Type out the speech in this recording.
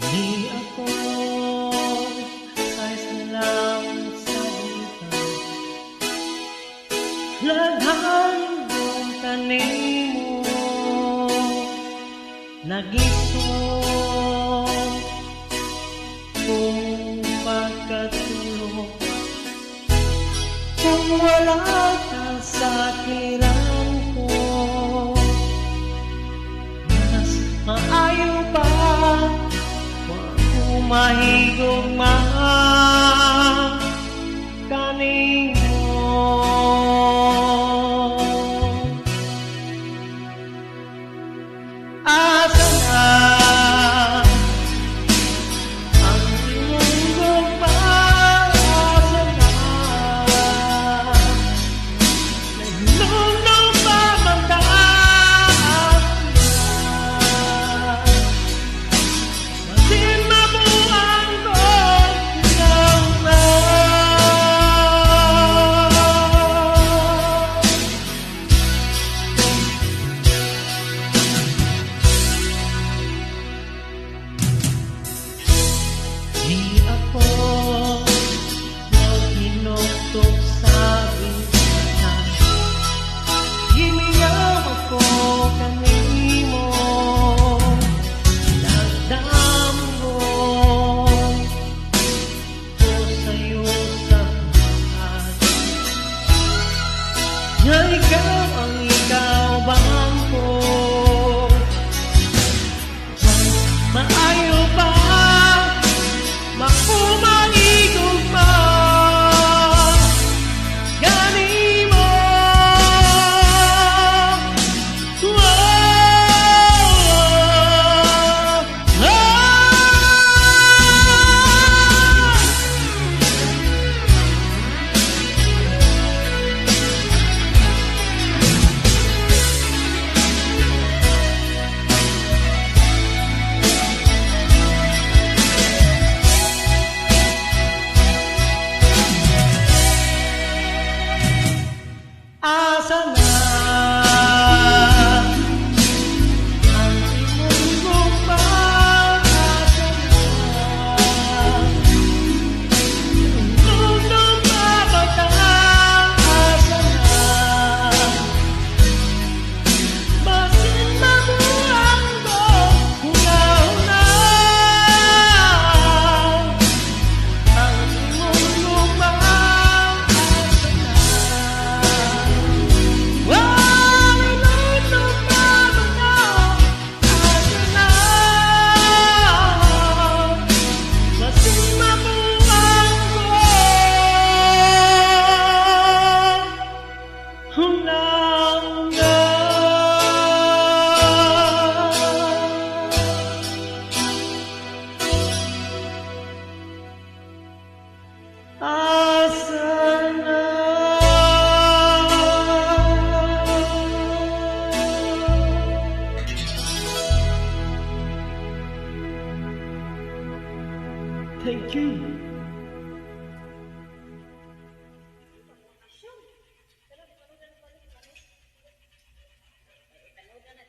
Di ako ay salang sa bintang, ladhang yung tanim mo, nagisong kung magkatulog. Kung wala ka sa kilang ko, mas maayo pa mahigugma kanimo. Asa na ang imong gugma? Asa na naglulong pa magdaan na di ako maghinuktok sa bintang, hiniyaw ako kanimo, nagdamon ko sa'yo sa buhat, na ikaw ang ikaw bangko. Maayo pa makumahigugma kanimo. Asa na ang imong gugma? Asa na nung mabagtaan? Asa na basin mabuang ko huna-huna ang imong gugma? Thank you.